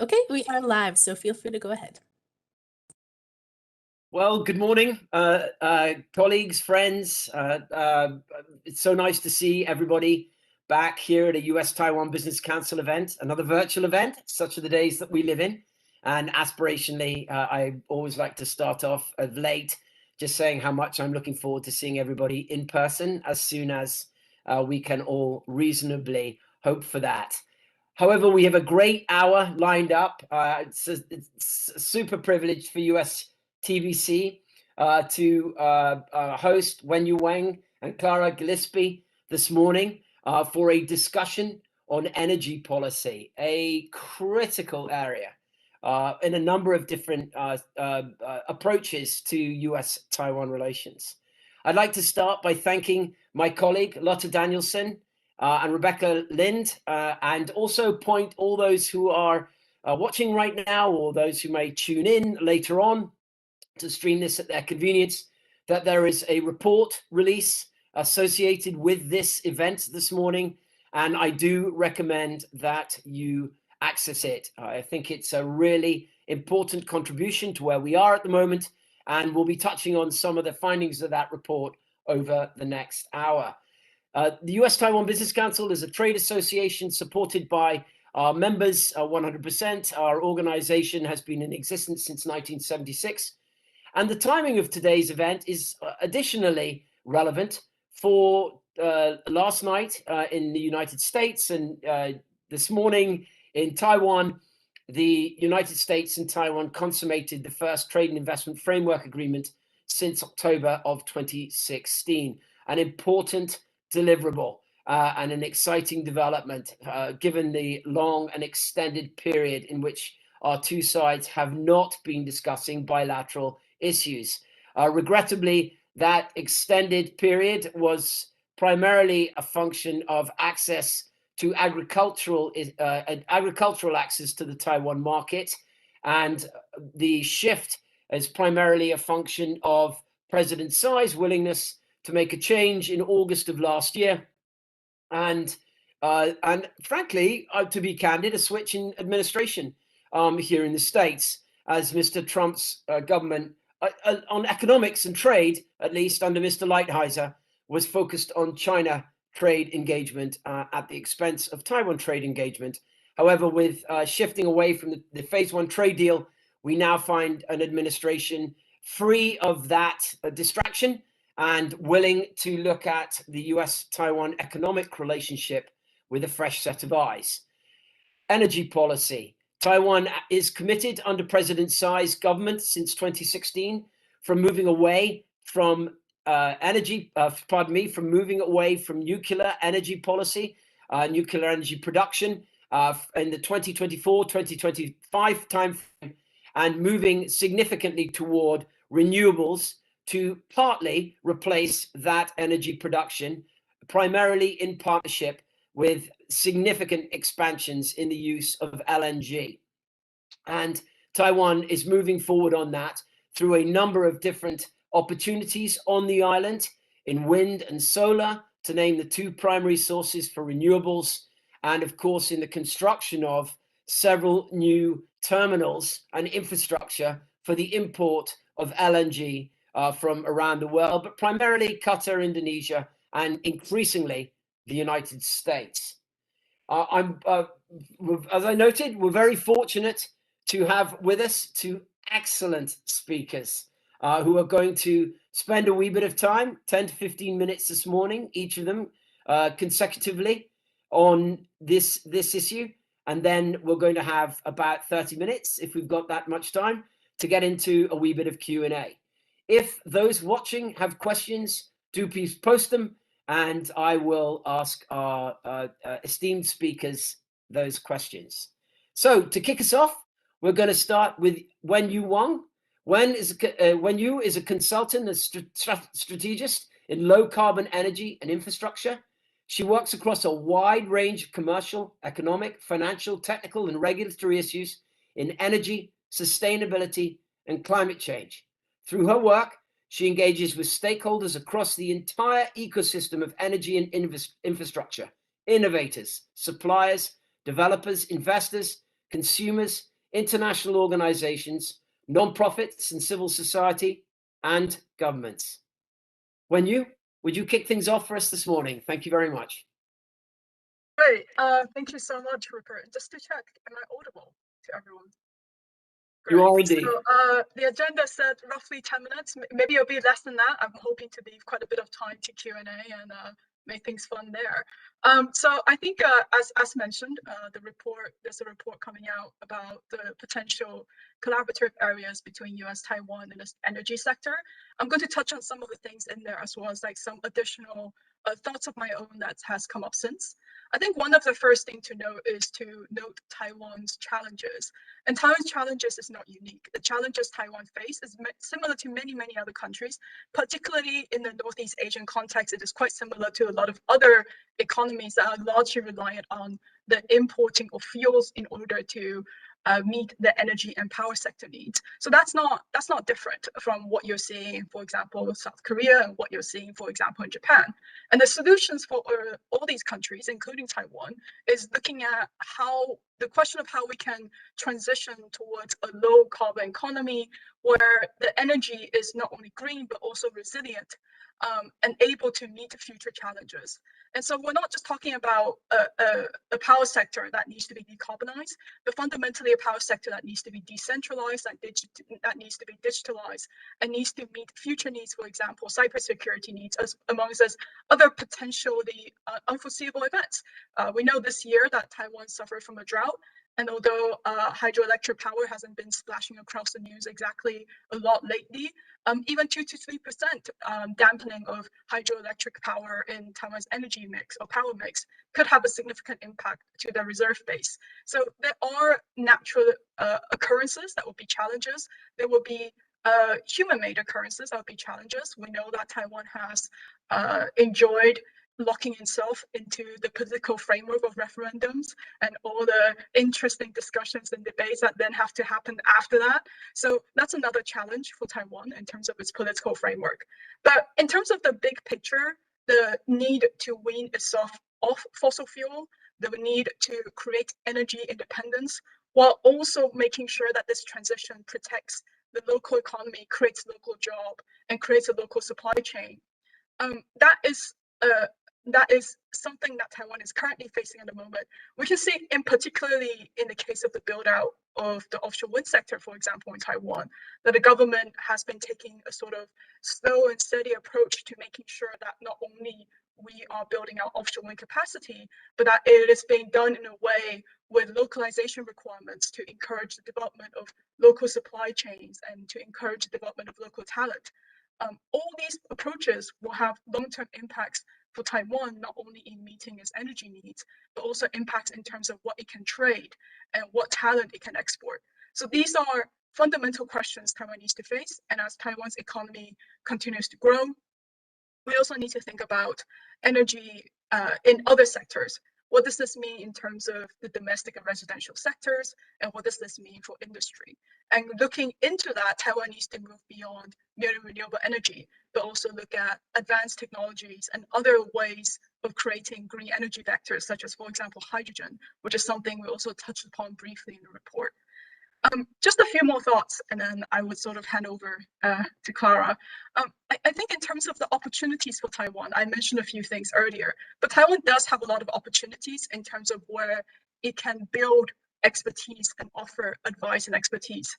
Okay, we are live, so feel free to go ahead. Well, good morning, colleagues, friends. It's so nice to see everybody back here at a US-Taiwan Business Council event, another virtual event. Such are the days that we live in. And aspirationally, I always like to start off of late, just saying how much I'm looking forward to seeing everybody in person as soon as we can all reasonably hope for that. However, we have a great hour lined up. It's a super privilege for US TVC to host Wenyu Wang and Clara Gillespie this morning for a discussion on energy policy, a critical area in a number of different approaches to US-Taiwan relations. I'd like to start by thanking my colleague, Lotte Danielson, and Rebecca Lind, and also point all those who are watching right now or those who may tune in later on to stream this at their convenience, that there is a report release associated with this event this morning, and I do recommend that you access it. I think it's a really important contribution to where we are at the moment, and we'll be touching on some of the findings of that report over the next hour. The US-Taiwan Business Council is a trade association supported by our members 100%. Our organization has been in existence since 1976. And the timing of today's event is additionally relevant for last night in the United States and this morning in Taiwan. The United States and Taiwan consummated the first trade and investment framework agreement since October of 2016, an important deliverable and an exciting development given the long and extended period in which our two sides have not been discussing bilateral issues. Regrettably, that extended period was primarily a function of access to agricultural access to the Taiwan market, and the shift is primarily a function of President Tsai's willingness to make a change in August of last year, and frankly, to be candid, a switch in administration here in the States, as Mr. Trump's government on economics and trade, at least under Mr. Lighthizer, was focused on China trade engagement at the expense of Taiwan trade engagement. However, with shifting away from the phase one trade deal, we now find an administration free of that distraction and willing to look at the US-Taiwan economic relationship with a fresh set of eyes. Energy policy. Taiwan is committed under President Tsai's government since 2016 from moving away from moving away from nuclear energy policy, nuclear energy production in the 2024-2025 timeframe, and moving significantly toward renewables to partly replace that energy production, primarily in partnership with significant expansions in the use of LNG. And Taiwan is moving forward on that through a number of different opportunities on the island in wind and solar, to name the two primary sources for renewables, and of course in the construction of several new terminals and infrastructure for the import of LNG from around the world, but primarily Qatar, Indonesia, and increasingly the United States. As I noted, we're very fortunate to have with us two excellent speakers who are going to spend a wee bit of time, 10 to 15 minutes this morning, each of them consecutively on this issue. And then we're going to have about 30 minutes, if we've got that much time, to get into a wee bit of Q&A. If those watching have questions, do please post them, and I will ask our esteemed speakers those questions. So to kick us off, we're going to start with Wenyu Wang. Wenyu is a consultant and strategist in low carbon energy and infrastructure. She works across a wide range of commercial, economic, financial, technical, and regulatory issues in energy, sustainability, and climate change. Through her work, she engages with stakeholders across the entire ecosystem of energy and infrastructure, innovators, suppliers, developers, investors, consumers, international organizations, non-profits and civil society, and governments. Wenyu, would you kick things off for us this morning? Thank you very much. Great. Thank you so much, Rupert. Just to check, am I audible to everyone? You are Great. indeed. So the agenda said roughly 10 minutes. Maybe it'll be less than that. I'm hoping to leave quite a bit of time to Q&A and make things fun there. So I think, as mentioned, there's a report coming out about the potential collaborative areas between US-Taiwan and the energy sector. I'm going to touch on some of the things in there, as well as like some additional thoughts of my own that has come up since. I think one of the first things to note is to note Taiwan's challenges. And Taiwan's challenges is not unique. The challenges Taiwan faces is similar to many, many other countries, particularly in the Northeast Asian context. It is quite similar to a lot of other economies that are largely reliant on the importing of fuels in order to meet the energy and power sector needs. So that's not different from what you're seeing, for example, South Korea, and what you're seeing, for example, in Japan. And the solutions for all these countries, including Taiwan, is looking at the question of how we can transition towards a low carbon economy where the energy is not only green, but also resilient and able to meet future challenges. And so we're not just talking about a power sector that needs to be decarbonized, but fundamentally a power sector that needs to be decentralized, that needs to be digitalized, and needs to meet future needs, for example, cybersecurity needs, amongst other potentially unforeseeable events. We know this year that Taiwan suffered from a drought. And although hydroelectric power hasn't been splashing across the news exactly a lot lately, even 2 to 3% dampening of hydroelectric power in Taiwan's energy mix or power mix could have a significant impact to the reserve base. So there are natural occurrences that will be challenges. There will be human-made occurrences that will be challenges. We know that Taiwan has enjoyed locking itself into the political framework of referendums and all the interesting discussions and debates that then have to happen after that. So that's another challenge for Taiwan in terms of its political framework. But in terms of the big picture, the need to wean itself off fossil fuel, the need to create energy independence, while also making sure that this transition protects the local economy, creates local job, and creates a local supply chain. That is something that Taiwan is currently facing at the moment. We can see, particularly in the case of the build out of the offshore wind sector, for example, in Taiwan, that the government has been taking a sort of slow and steady approach to making sure that not only we are building out offshore wind capacity, but that it is being done in a way with localization requirements to encourage the development of local supply chains and to encourage the development of local talent. All these approaches will have long-term impacts for Taiwan, not only in meeting its energy needs, but also impacts in terms of what it can trade and what talent it can export. So these are fundamental questions Taiwan needs to face. And as Taiwan's economy continues to grow, we also need to think about energy in other sectors. What does this mean in terms of the domestic and residential sectors? And what does this mean for industry? And looking into that, Taiwan needs to move beyond merely renewable energy, but also look at advanced technologies and other ways of creating green energy vectors, such as, for example, hydrogen, which is something we also touched upon briefly in the report. Just a few more thoughts, and then I would sort of hand over to Clara. I think in terms of the opportunities for Taiwan, I mentioned a few things earlier, but Taiwan does have a lot of opportunities in terms of where it can build expertise and offer advice and expertise.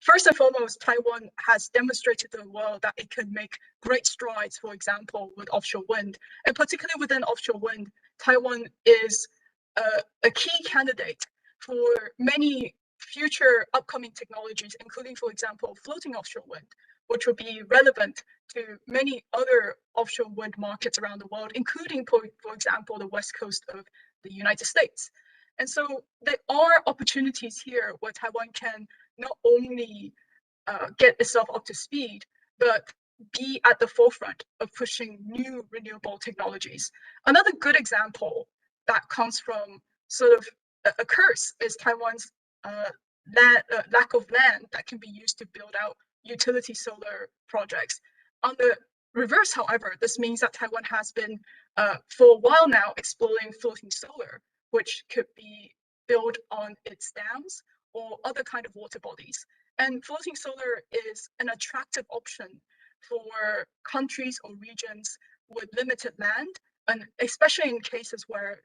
First and foremost, Taiwan has demonstrated to the world that it can make great strides, for example, with offshore wind. And particularly within offshore wind, Taiwan is a key candidate for many future upcoming technologies, including, for example, floating offshore wind, which will be relevant to many other offshore wind markets around the world, including, for example, the west coast of the United States. And so there are opportunities here where Taiwan can not only get itself up to speed, but be at the forefront of pushing new renewable technologies. Another good example that comes from sort of occurs is Taiwan's lack of land that can be used to build out utility solar projects. On the reverse, however, this means that Taiwan has been for a while now exploring floating solar, which could be built on its dams or other kind of water bodies. And floating solar is an attractive option for countries or regions with limited land, and especially in cases where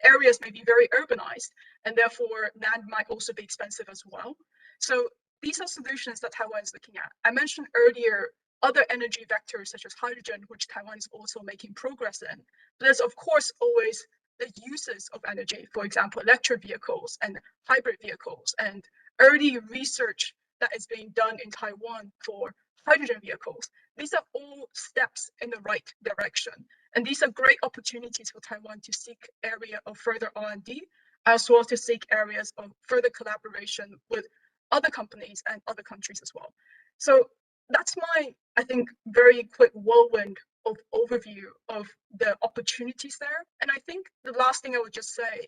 areas may be very urbanized, and therefore land might also be expensive as well. So these are solutions that Taiwan is looking at. I mentioned earlier other energy vectors such as hydrogen, which Taiwan is also making progress in. But there's of course always the uses of energy, for example, electric vehicles and hybrid vehicles, and early research that is being done in Taiwan for hydrogen vehicles. These are all steps in the right direction. And these are great opportunities for Taiwan to seek area of further R&D, as well as to seek areas of further collaboration with other companies and other countries as well. So that's my, I think, very quick whirlwind of overview of the opportunities there. And I think the last thing I would just say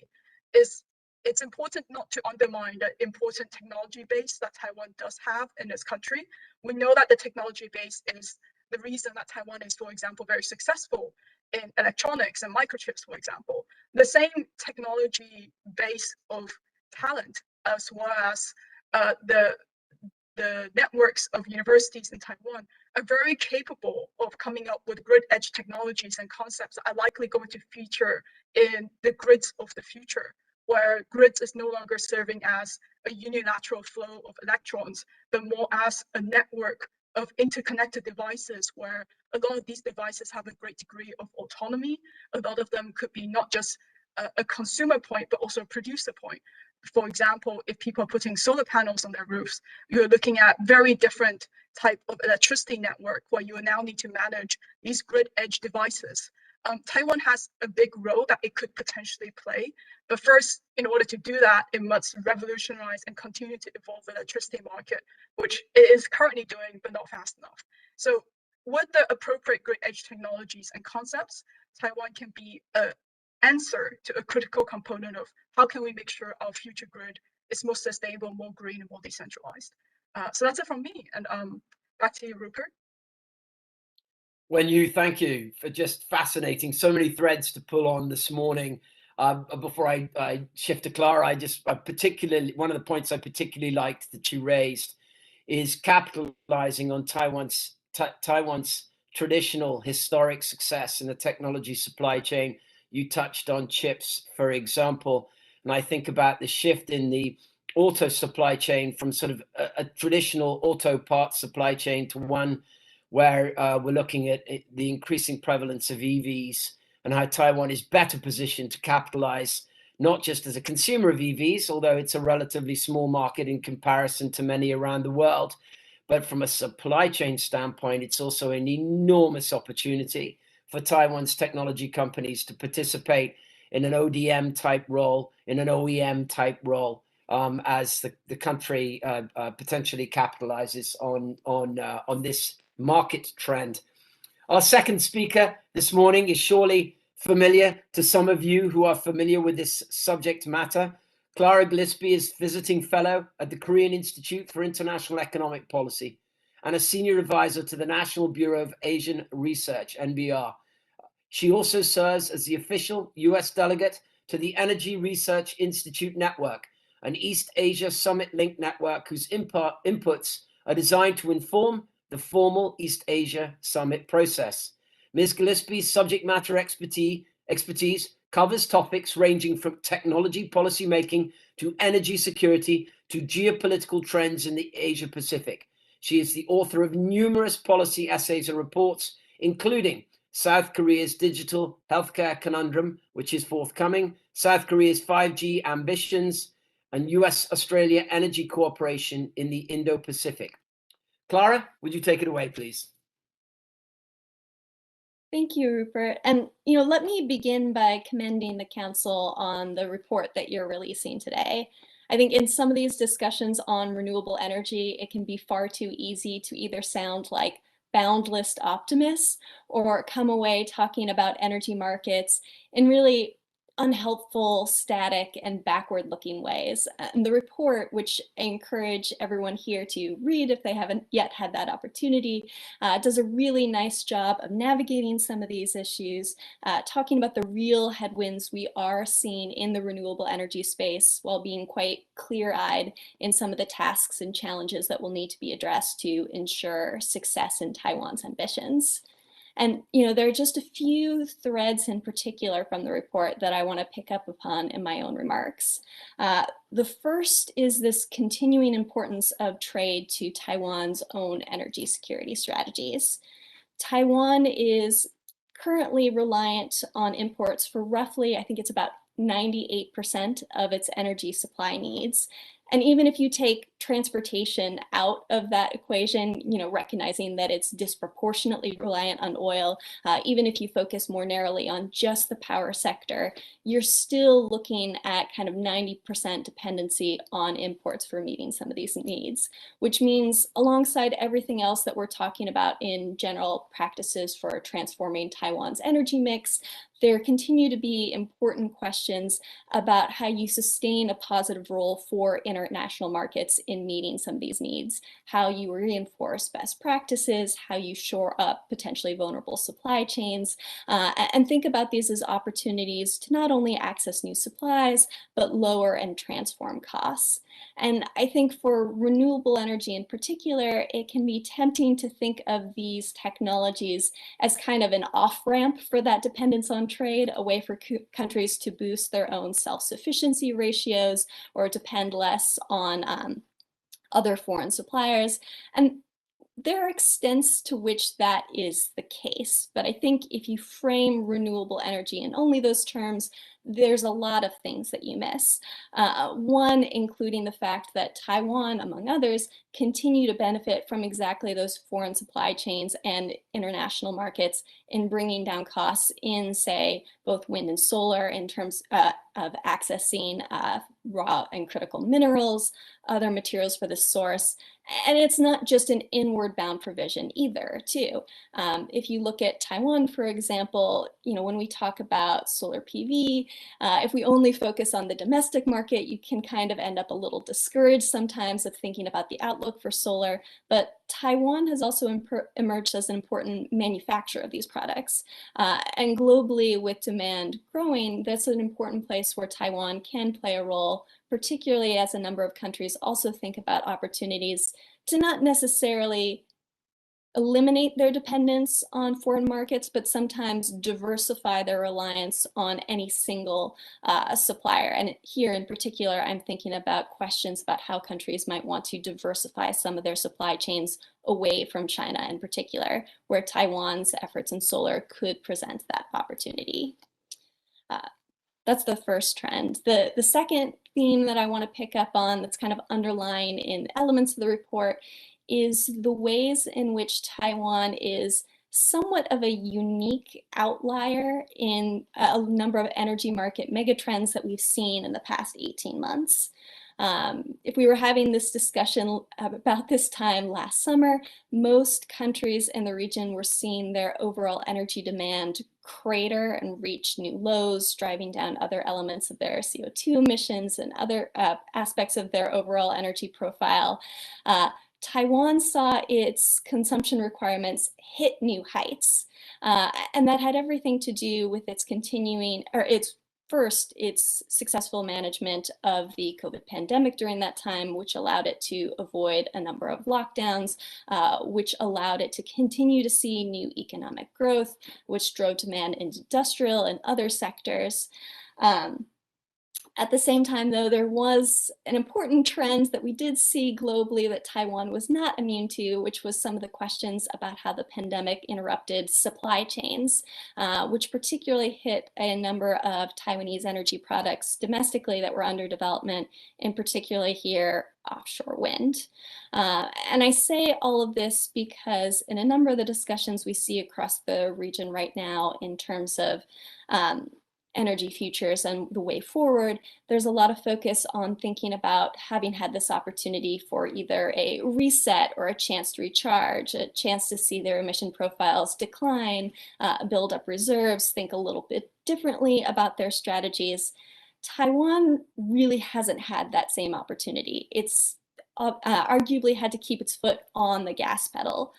is it's important not to undermine the important technology base that Taiwan does have in its country. We know that the technology base is the reason that Taiwan is, for example, very successful in electronics and microchips, for example. The same technology base of talent, as well as the networks of universities in Taiwan, are very capable of coming up with grid edge technologies and concepts that are likely going to feature in the grids of the future, where grids is no longer serving as a unilateral flow of electrons, but more as a network of interconnected devices, where a lot of these devices have a great degree of autonomy. A lot of them could be not just a consumer point, but also a producer point. For example, if people are putting solar panels on their roofs, you're looking at very different type of electricity network where you now need to manage these grid edge devices. Taiwan has a big role that it could potentially play, but first, in order to do that, it must revolutionize and continue to evolve the electricity market, which it is currently doing, but not fast enough. So with the appropriate grid edge technologies and concepts, Taiwan can be an answer to a critical component of how can we make sure our future grid is more sustainable, more green, and more decentralized. So that's it from me, and back to you, Rupert. Thank you for just fascinating. So many threads to pull on this morning. Before I shift to Clara, I particularly, one of the points I particularly liked that you raised is capitalizing on Taiwan's traditional historic success in the technology supply chain. You touched on chips, for example, and I think about the shift in the auto supply chain from sort of a traditional auto parts supply chain to one where we're looking at the increasing prevalence of EVs and how Taiwan is better positioned to capitalize, not just as a consumer of EVs, although it's a relatively small market in comparison to many around the world, but from a supply chain standpoint, it's also an enormous opportunity for Taiwan's technology companies to participate in an ODM type role, in an OEM type role, as the country potentially capitalizes on this market trend. Our second speaker this morning is surely familiar to some of you who are familiar with this subject matter. Clara Gillespie is visiting fellow at the Korean Institute for International Economic Policy and a senior advisor to the National Bureau of Asian Research, NBR. She also serves as the official US delegate to the Energy Research Institute Network, an East Asia Summit Link network whose inputs are designed to inform the formal East Asia Summit process. Ms. Gillespie's subject matter expertise covers topics ranging from technology policymaking to energy security to geopolitical trends in the Asia Pacific. She is the author of numerous policy essays and reports, including South Korea's digital healthcare conundrum, which is forthcoming, South Korea's 5G ambitions, and US-Australia energy cooperation in the Indo-Pacific. Clara, would you take it away, please? Thank you, Rupert. And, let me begin by commending the Council on the report that you're releasing today. I think in some of these discussions on renewable energy, it can be far too easy to either sound like boundless optimists or come away talking about energy markets in really unhelpful, static, and backward-looking ways. And the report, which I encourage everyone here to read if they haven't yet had that opportunity, does a really nice job of navigating some of these issues, talking about the real headwinds we are seeing in the renewable energy space, while being quite clear-eyed in some of the tasks and challenges that will need to be addressed to ensure success in Taiwan's ambitions. And there are just a few threads in particular from the report that I want to pick up upon in my own remarks. The first is this continuing importance of trade to Taiwan's own energy security strategies. Taiwan is currently reliant on imports for roughly, I think it's about 98% of its energy supply needs. And even if you take transportation out of that equation, recognizing that it's disproportionately reliant on oil, even if you focus more narrowly on just the power sector, you're still looking at kind of 90% dependency on imports for meeting some of these needs, which means alongside everything else that we're talking about in general practices for transforming Taiwan's energy mix, there continue to be important questions about how you sustain a positive role for international markets in meeting some of these needs, how you reinforce best practices, how you shore up potentially vulnerable supply chains, and think about these as opportunities to not only access new supplies, but lower and transform costs. And I think for renewable energy in particular, it can be tempting to think of these technologies as kind of an off-ramp for that dependence on trade, a way for countries to boost their own self-sufficiency ratios or depend less on other foreign suppliers. And there are extents to which that is the case, but I think if you frame renewable energy in only those terms, there's a lot of things that you miss. One, including the fact that Taiwan, among others, continue to benefit from exactly those foreign supply chains and international markets in bringing down costs in, say, both wind and solar in terms of accessing raw and critical minerals, other materials for the source. And it's not just an inward bound provision either, too. If you look at Taiwan, for example, when we talk about solar PV, if we only focus on the domestic market, you can kind of end up a little discouraged sometimes of thinking about the outlook for solar. But Taiwan has also emerged as an important manufacturer of these products. And globally, with demand growing, that's an important place where Taiwan can play a role, particularly as a number of countries also think about opportunities to not necessarily eliminate their dependence on foreign markets, but sometimes diversify their reliance on any single supplier. And here in particular, I'm thinking about questions about how countries might want to diversify some of their supply chains away from China in particular, where Taiwan's efforts in solar could present that opportunity. That's the first trend. The second theme that I want to pick up on that's kind of underlying in elements of the report is the ways in which Taiwan is somewhat of a unique outlier in a number of energy market megatrends that we've seen in the past 18 months. If we were having this discussion about this time last summer, most countries in the region were seeing their overall energy demand crater and reach new lows, driving down other elements of their CO2 emissions and other aspects of their overall energy profile. Taiwan saw its consumption requirements hit new heights, and that had everything to do with its its successful management of the COVID pandemic during that time, which allowed it to avoid a number of lockdowns, which allowed it to continue to see new economic growth, which drove demand in industrial and other sectors. At the same time, though, there was an important trend that we did see globally that Taiwan was not immune to, which was some of the questions about how the pandemic interrupted supply chains, which particularly hit a number of Taiwanese energy products domestically that were under development, in particular here, offshore wind. And I say all of this because in a number of the discussions we see across the region right now in terms of energy futures and the way forward, there's a lot of focus on thinking about having had this opportunity for either a reset or a chance to recharge, a chance to see their emission profiles decline, build up reserves, think a little bit differently about their strategies. Taiwan really hasn't had that same opportunity. It's arguably had to keep its foot on the gas pedal,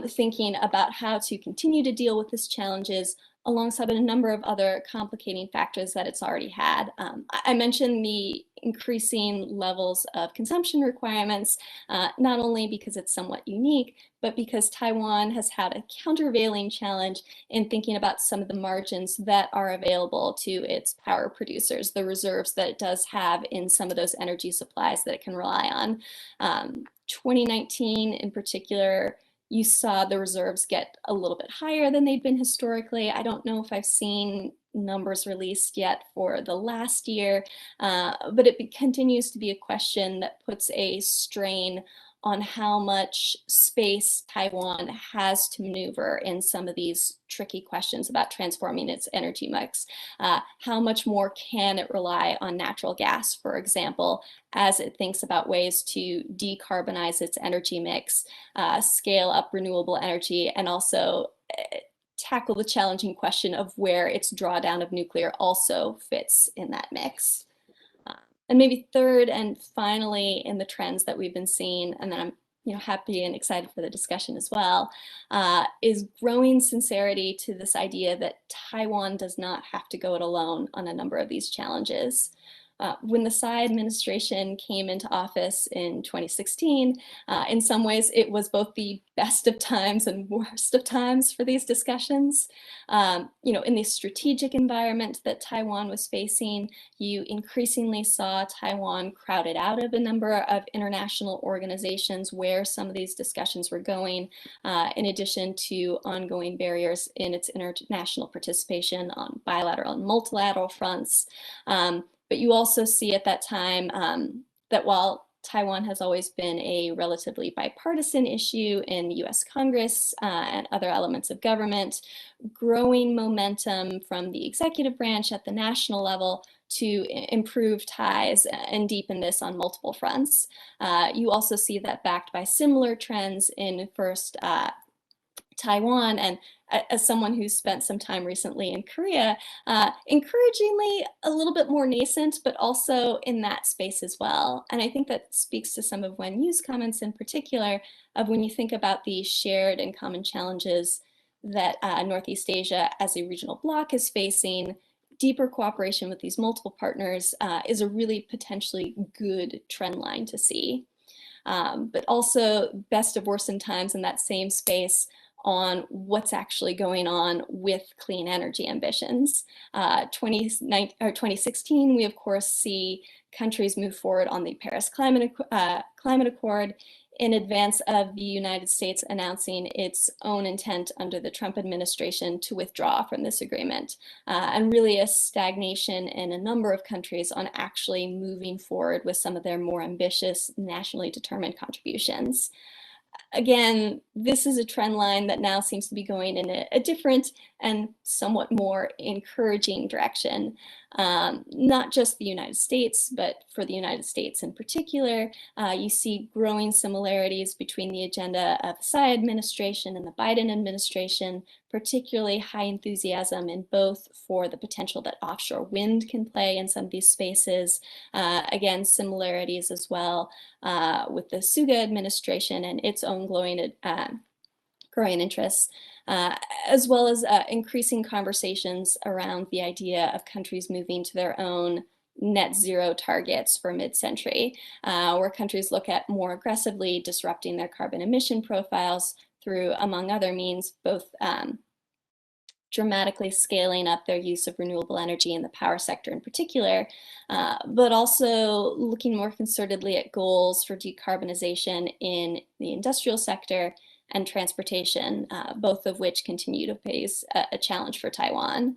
thinking about how to continue to deal with these challenges alongside a number of other complicating factors that it's already had. I mentioned the increasing levels of consumption requirements, not only because it's somewhat unique, but because Taiwan has had a countervailing challenge in thinking about some of the margins that are available to its power producers, the reserves that it does have in some of those energy supplies that it can rely on. 2019 in particular, you saw the reserves get a little bit higher than they'd been historically. I don't know if I've seen numbers released yet for the last year, but it continues to be a question that puts a strain on how much space Taiwan has to maneuver in some of these tricky questions about transforming its energy mix. How much more can it rely on natural gas, for example, as it thinks about ways to decarbonize its energy mix, scale up renewable energy, and also tackle the challenging question of where its drawdown of nuclear also fits in that mix. And maybe third and finally in the trends that we've been seeing, and then I'm happy and excited for the discussion as well, is growing sincerity to this idea that Taiwan does not have to go it alone on a number of these challenges. When the Tsai administration came into office in 2016, in some ways it was both the best of times and worst of times for these discussions. In the strategic environment that Taiwan was facing, you increasingly saw Taiwan crowded out of a number of international organizations where some of these discussions were going, in addition to ongoing barriers in its international participation on bilateral and multilateral fronts. But you also see at that time that while Taiwan has always been a relatively bipartisan issue in the US Congress and other elements of government, growing momentum from the executive branch at the national level to improve ties and deepen this on multiple fronts. You also see that backed by similar trends in first Taiwan, and as someone who's spent some time recently in Korea, encouragingly a little bit more nascent, but also in that space as well. And I think that speaks to some of Wen Yu's comments in particular of when you think about the shared and common challenges that Northeast Asia as a regional bloc is facing, deeper cooperation with these multiple partners is a really potentially good trend line to see. But also best of worst in times in that same space on what's actually going on with clean energy ambitions. 2016, we of course see countries move forward on the Paris Climate Accord in advance of the United States announcing its own intent under the Trump administration to withdraw from this agreement, and really a stagnation in a number of countries on actually moving forward with some of their more ambitious nationally determined contributions. Again, this is a trend line that now seems to be going in a different and somewhat more encouraging direction. Not just the United States, but for the United States in particular, you see growing similarities between the agenda of the Tsai administration and the Biden administration, particularly high enthusiasm in both for the potential that offshore wind can play in some of these spaces. Again, similarities as well with the Suga administration and its own growing interests, as well as increasing conversations around the idea of countries moving to their own net zero targets for mid-century, where countries look at more aggressively disrupting their carbon emission profiles through, among other means, both dramatically scaling up their use of renewable energy in the power sector in particular, but also looking more concertedly at goals for decarbonization in the industrial sector and transportation, both of which continue to face a challenge for Taiwan.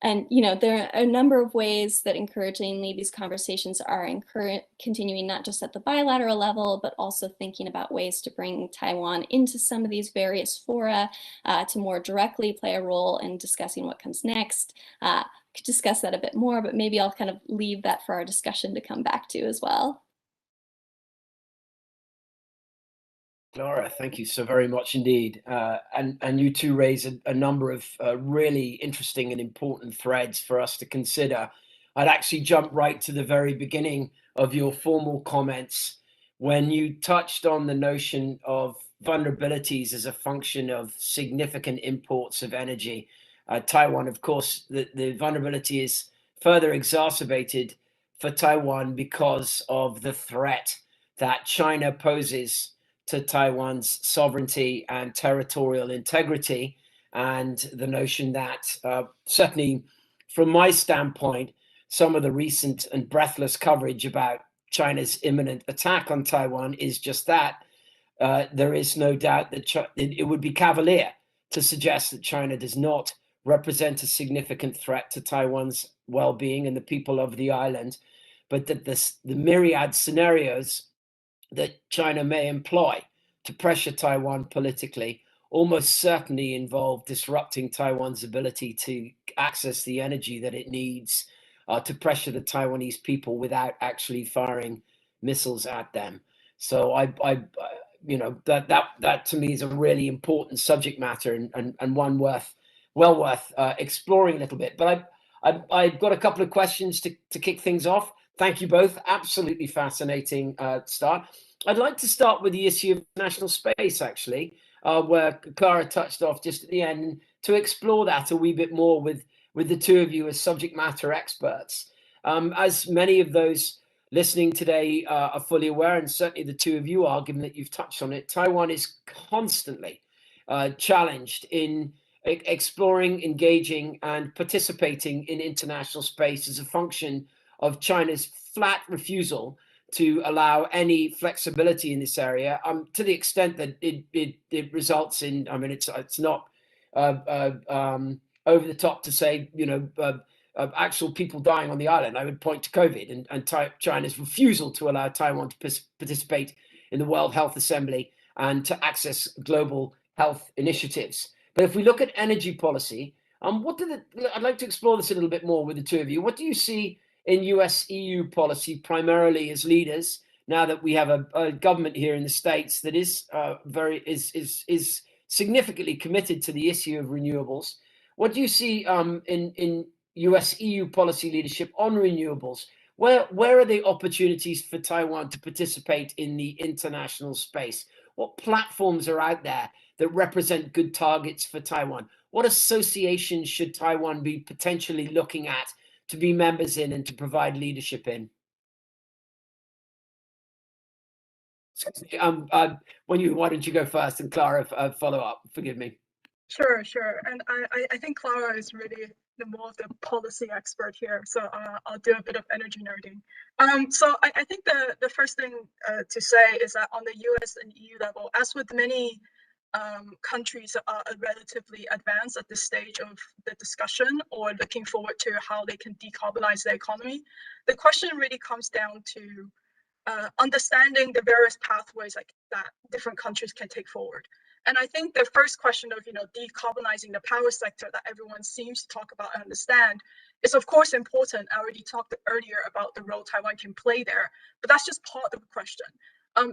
And, there are a number of ways that encouragingly these conversations are continuing, not just at the bilateral level, but also thinking about ways to bring Taiwan into some of these various fora to more directly play a role in discussing what comes next. Could discuss that a bit more, but maybe I'll kind of leave that for our discussion to come back to as well. Clara, thank you so very much indeed. And you two raise a number of really interesting and important threads for us to consider. I'd actually jump right to the very beginning of your formal comments when you touched on the notion of vulnerabilities as a function of significant imports of energy. Taiwan, of course, the vulnerability is further exacerbated for Taiwan because of the threat that China poses to Taiwan's sovereignty and territorial integrity, and the notion that certainly from my standpoint, some of the recent and breathless coverage about China's imminent attack on Taiwan is just that. There is no doubt that it would be cavalier to suggest that China does not represent a significant threat to Taiwan's well-being and the people of the island, but that the myriad scenarios that China may employ to pressure Taiwan politically almost certainly involve disrupting Taiwan's ability to access the energy that it needs to pressure the Taiwanese people without actually firing missiles at them. So that to me is a really important subject matter and one well worth exploring a little bit. But I've got a couple of questions to kick things off. Thank you both. Absolutely fascinating start. I'd like to start with the issue of national space, actually, where Clara touched off just at the end, to explore that a wee bit more with the two of you as subject matter experts. As many of those listening today are fully aware, and certainly the two of you are, given that you've touched on it, Taiwan is constantly challenged in exploring, engaging, and participating in international space as a function of China's flat refusal to allow any flexibility in this area, to the extent that it results in, I mean, it's not over the top to say, actual people dying on the island. I would point to COVID and China's refusal to allow Taiwan to participate in the World Health Assembly and to access global health initiatives. But if we look at energy policy, I'd like to explore this a little bit more with the two of you. What do you see in US-EU policy, primarily as leaders, now that we have a government here in the States that is is significantly committed to the issue of renewables? What do you see in US-EU policy leadership on renewables? Where are the opportunities for Taiwan to participate in the international space? What platforms are out there that represent good targets for Taiwan? What associations should Taiwan be potentially looking at to be members in and to provide leadership in? Why don't you go first, and Clara follow up? Forgive me. Sure. And I think Clara is really the more of the policy expert here, so I'll do a bit of energy nerding. So I think the first thing to say is that on the US and EU level, as with many countries that are relatively advanced at this stage of the discussion or looking forward to how they can decarbonize their economy, the question really comes down to understanding the various pathways that different countries can take forward. And I think the first question of decarbonizing the power sector that everyone seems to talk about and understand is of course important. I already talked earlier about the role Taiwan can play there, but that's just part of the question.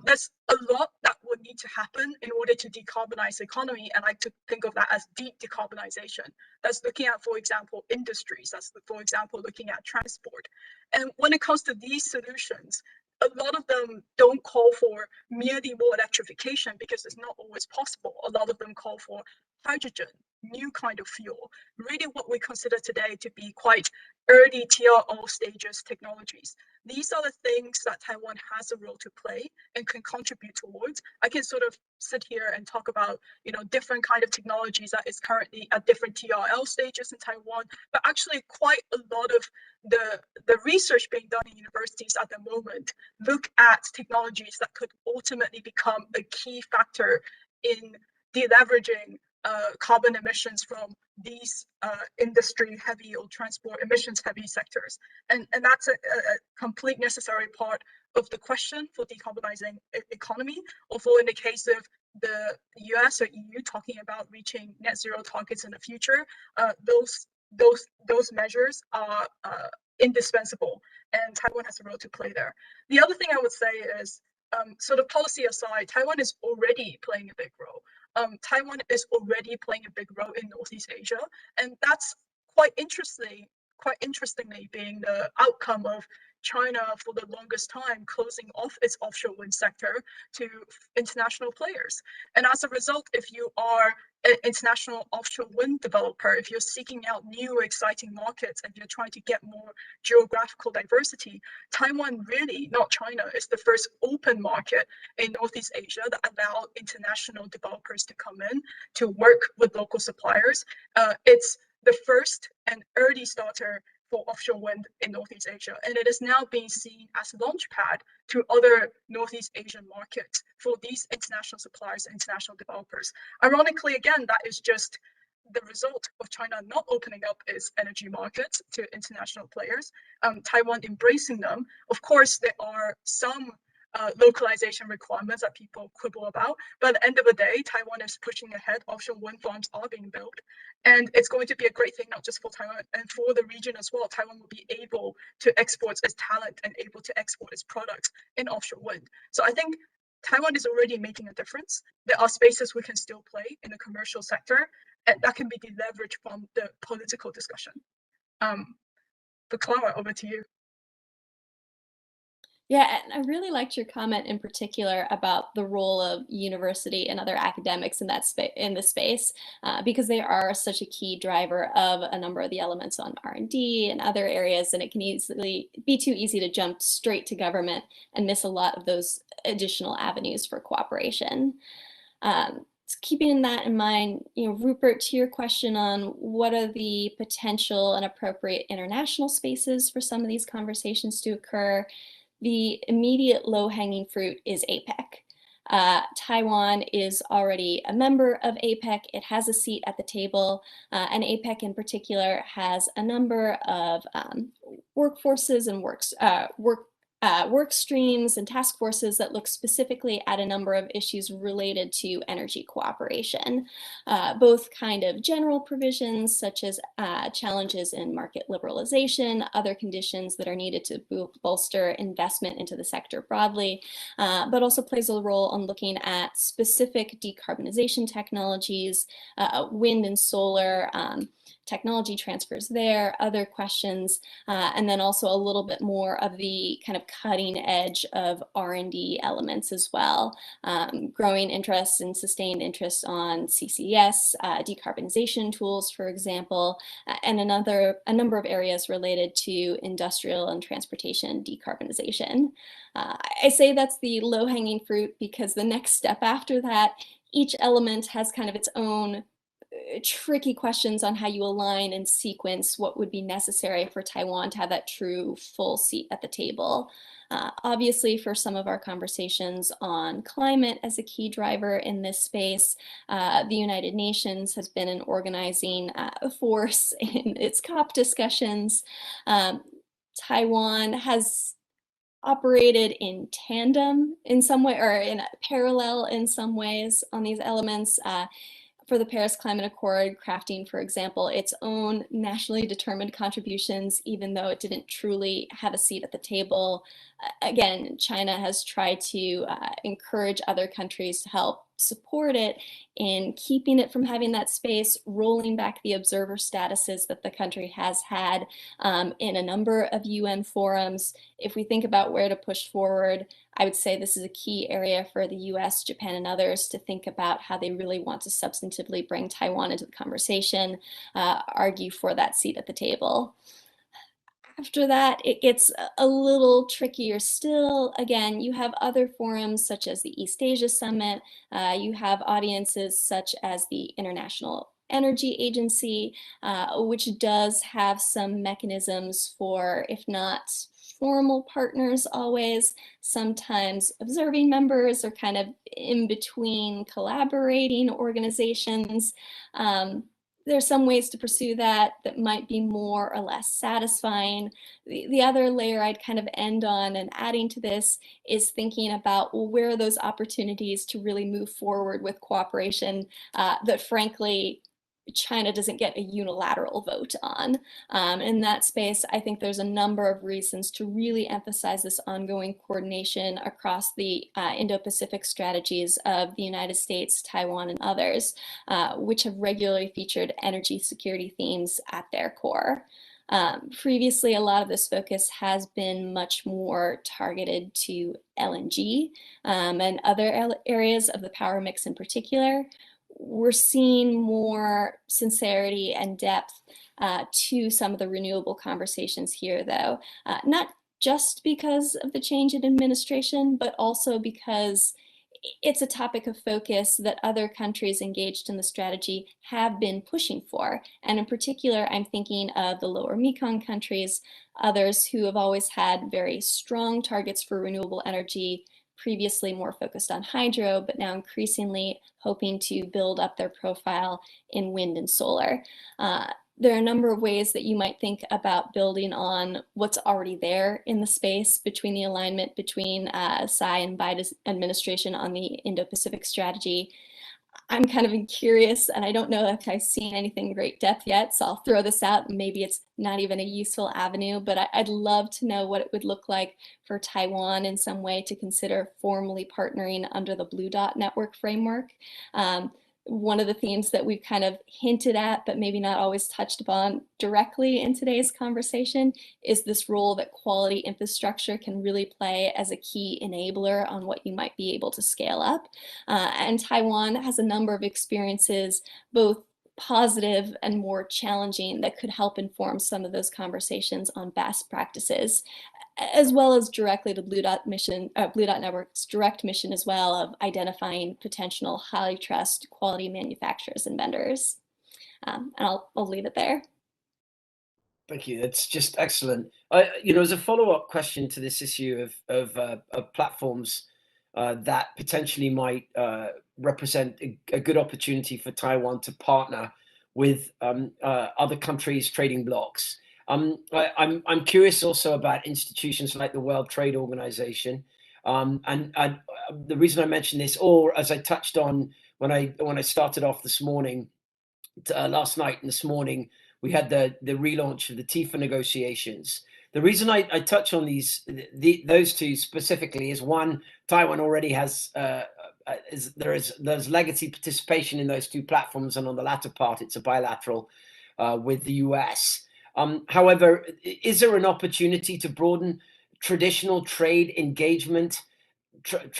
There's a lot that would need to happen in order to decarbonize the economy, and I like to think of that as deep decarbonization. That's looking at, for example, industries. That's, for example, looking at transport. And when it comes to these solutions, a lot of them don't call for merely more electrification because it's not always possible. A lot of them call for hydrogen, new kind of fuel, really what we consider today to be quite early TRL stages technologies. These are the things that Taiwan has a role to play and can contribute towards. I can sort of sit here and talk about, different kind of technologies that is currently at different TRL stages in Taiwan, but actually quite a lot of the research being done in universities at the moment look at technologies that could ultimately become a key factor in deleveraging carbon emissions from these industry heavy or transport emissions heavy sectors. And that's a complete necessary part of the question for decarbonizing economy, or for in the case of the US or EU talking about reaching net zero targets in the future. Those measures are indispensable, and Taiwan has a role to play there. The other thing I would say is, sort of policy aside, Taiwan is already playing a big role. Taiwan is already playing a big role in Northeast Asia, and that's quite interestingly being the outcome of China for the longest time closing off its offshore wind sector to international players. And as a result, if you are an international offshore wind developer, if you're seeking out new exciting markets and you're trying to get more geographical diversity, Taiwan really, not China, is the first open market in Northeast Asia that allow international developers to come in to work with local suppliers. It's the first and early starter for offshore wind in Northeast Asia, and it is now being seen as a launchpad to other Northeast Asian markets for these international suppliers and international developers. Ironically, again, that is just the result of China not opening up its energy markets to international players, Taiwan embracing them. Of course, there are some localization requirements that people quibble about, but at the end of the day, Taiwan is pushing ahead. Offshore wind farms are being built, and it's going to be a great thing not just for Taiwan and for the region as well. Taiwan will be able to export its talent and able to export its products in offshore wind. So I think Taiwan is already making a difference. There are spaces we can still play in the commercial sector, and that can be deleveraged from the political discussion. But Clara, over to you. Yeah, and I really liked your comment in particular about the role of university and other academics in that in the space, because they are such a key driver of a number of the elements on R&D and other areas, and it can easily be too easy to jump straight to government and miss a lot of those additional avenues for cooperation. Keeping that in mind, Rupert, to your question on what are the potential and appropriate international spaces for some of these conversations to occur, the immediate low-hanging fruit is APEC. Taiwan is already a member of APEC. It has a seat at the table, and APEC in particular has a number of workforces and work streams and task forces that look specifically at a number of issues related to energy cooperation, both kind of general provisions such as challenges in market liberalization, other conditions that are needed to bolster investment into the sector broadly, but also plays a role on looking at specific decarbonization technologies, wind and solar, technology transfers there, other questions, and then also a little bit more of the kind of cutting edge of R&D elements as well. Growing interest and sustained interest on CCS, decarbonization tools, for example, and a number of areas related to industrial and transportation decarbonization. I say that's the low-hanging fruit because the next step after that, each element has kind of its own tricky questions on how you align and sequence what would be necessary for Taiwan to have that true full seat at the table. Obviously, for some of our conversations on climate as a key driver in this space, the United Nations has been an organizing force in its COP discussions. Taiwan has operated in tandem in some way, or in parallel in some ways on these elements. For the Paris Climate Accord, crafting, for example, its own nationally determined contributions, even though it didn't truly have a seat at the table. Again, China has tried to encourage other countries to help support it in keeping it from having that space, rolling back the observer statuses that the country has had in a number of UN forums. If we think about where to push forward, I would say this is a key area for the US, Japan, and others to think about how they really want to substantively bring Taiwan into the conversation, argue for that seat at the table. After that, it gets a little trickier still. Again, you have other forums such as the East Asia Summit. You have audiences such as the International Energy Agency, which does have some mechanisms for, if not formal partners always, sometimes observing members or kind of in between collaborating organizations. There's some ways to pursue that might be more or less satisfying. The other layer I'd kind of end on and adding to this is thinking about, well, where are those opportunities to really move forward with cooperation that frankly China doesn't get a unilateral vote on. In that space, I think there's a number of reasons to really emphasize this ongoing coordination across the Indo-Pacific strategies of the United States, Taiwan, and others, which have regularly featured energy security themes at their core. Previously, a lot of this focus has been much more targeted to LNG and other areas of the power mix in particular. We're seeing more sincerity and depth to some of the renewable conversations here, though, not just because of the change in administration, but also because it's a topic of focus that other countries engaged in the strategy have been pushing for. And in particular, I'm thinking of the lower Mekong countries, others who have always had very strong targets for renewable energy, previously more focused on hydro, but now increasingly hoping to build up their profile in wind and solar. There are a number of ways that you might think about building on what's already there in the space between the alignment between Tsai and Biden's administration on the Indo-Pacific strategy. I'm kind of curious, and I don't know if I've seen anything in great depth yet, so I'll throw this out. Maybe it's not even a useful avenue, but I'd love to know what it would look like for Taiwan in some way to consider formally partnering under the Blue Dot Network framework. One of the themes that we've kind of hinted at, but maybe not always touched upon directly in today's conversation, is this role that quality infrastructure can really play as a key enabler on what you might be able to scale up. And Taiwan has a number of experiences, both positive and more challenging, that could help inform some of those conversations on best practices, as well as directly to Blue Dot Network's direct mission as well of identifying potential high trust quality manufacturers and vendors. And I'll leave it there. Thank you. That's just excellent. As a follow-up question to this issue of platforms that potentially might represent a good opportunity for Taiwan to partner with other countries' trading blocs. I'm curious also about institutions like the World Trade Organization, and the reason I mention this, or as I touched on when I started off this morning, last night and this morning, we had the relaunch of the TIFA negotiations. The reason I touch on those two specifically is, one, Taiwan already has there's legacy participation in those two platforms, and on the latter part, it's a bilateral with the US. However, is there an opportunity to broaden traditional trade engagement,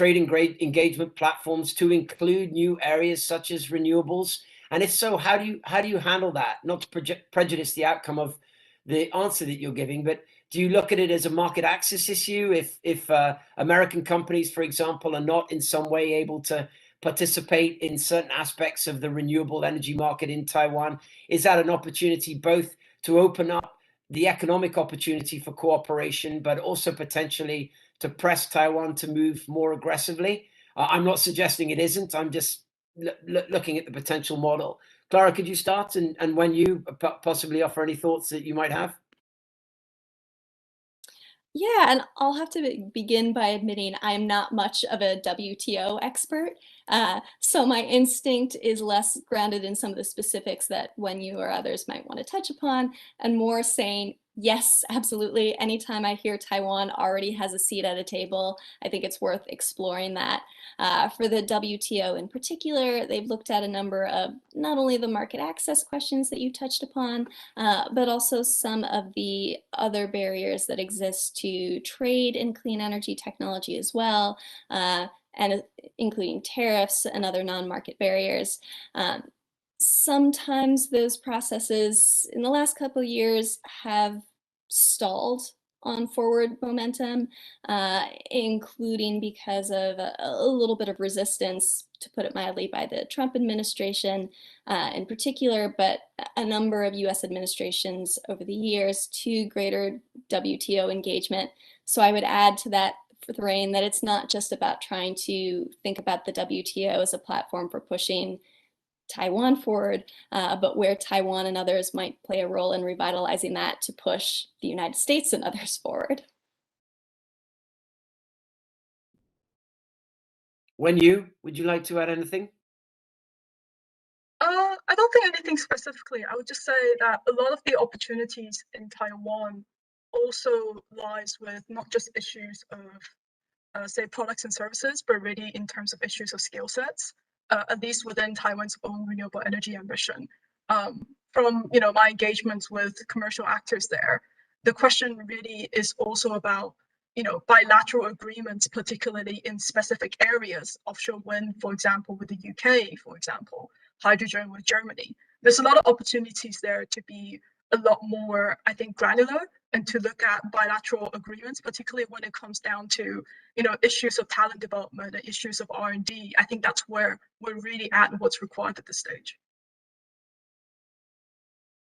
engagement platforms to include new areas such as renewables? And if so, how do you handle that? Not to prejudice the outcome of the answer that you're giving, but do you look at it as a market access issue? If American companies, for example, are not in some way able to participate in certain aspects of the renewable energy market in Taiwan, is that an opportunity both to open up the economic opportunity for cooperation, but also potentially to press Taiwan to move more aggressively? I'm not suggesting it isn't. I'm just looking at the potential model. Clara, could you start, and when you possibly offer any thoughts that you might have? Yeah, and I'll have to begin by admitting I'm not much of a WTO expert. So my instinct is less grounded in some of the specifics that when you or others might want to touch upon, and more saying, yes, absolutely. Anytime I hear Taiwan already has a seat at a table, I think it's worth exploring that. For the WTO in particular, they've looked at a number of not only the market access questions that you touched upon, but also some of the other barriers that exist to trade in clean energy technology as well, and including tariffs and other non-market barriers. Sometimes those processes in the last couple of years have stalled on forward momentum, including because of a little bit of resistance, to put it mildly, by the Trump administration in particular, but a number of US administrations over the years to greater WTO engagement. So I would add to that, Thoreen, that it's not just about trying to think about the WTO as a platform for pushing Taiwan forward, but where Taiwan and others might play a role in revitalizing that to push the United States and others forward. Would you like to add anything? I don't think anything specifically. I would just say that a lot of the opportunities in Taiwan also lies with not just issues of, say, products and services, but really in terms of issues of skill sets, at least within Taiwan's own renewable energy ambition. From my engagements with commercial actors there, the question really is also about bilateral agreements, particularly in specific areas, offshore wind, for example, with the UK, for example, hydrogen with Germany. There's a lot of opportunities there to be a lot more, I think, granular and to look at bilateral agreements, particularly when it comes down to issues of talent development and issues of R&D. I think that's where we're really at and what's required at this stage.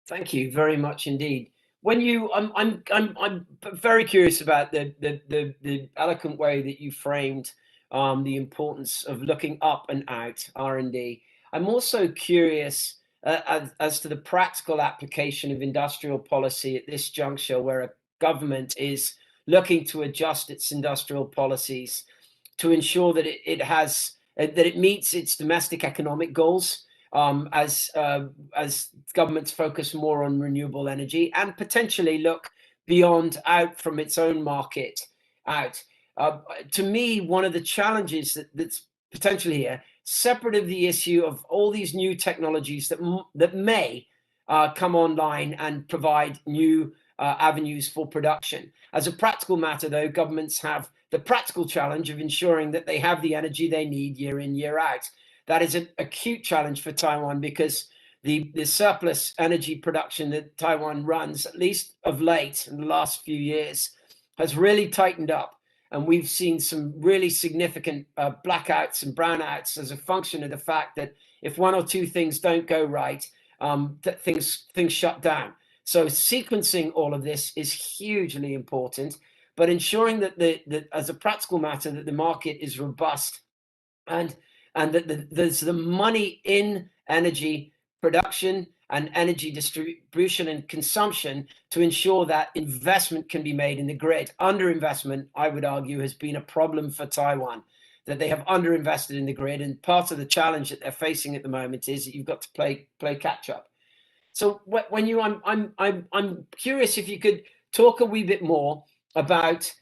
Thank you very much indeed. When I'm very curious about the eloquent way that you framed the importance of looking up and out R&D. I'm also curious as to the practical application of industrial policy at this juncture, where a government is looking to adjust its industrial policies to ensure that it meets its domestic economic goals. As governments focus more on renewable energy and potentially look out from its own market out. To me, one of the challenges that's potentially here, separate of the issue of all these new technologies that may come online and provide new avenues for production. As a practical matter, though, governments have the practical challenge of ensuring that they have the energy they need year in, year out. That is an acute challenge for Taiwan, because the surplus energy production that Taiwan runs, at least of late in the last few years, has really tightened up. And we've seen some really significant blackouts and brownouts as a function of the fact that if one or two things don't go right, things shut down. So sequencing all of this is hugely important, but ensuring that as a practical matter, that the market is robust and that there's the money in energy production and energy distribution and consumption to ensure that investment can be made in the grid. Underinvestment, I would argue, has been a problem for Taiwan, that they have underinvested in the grid, and part of the challenge that they're facing at the moment is that you've got to play catch up. So I'm curious if you could talk a wee bit more about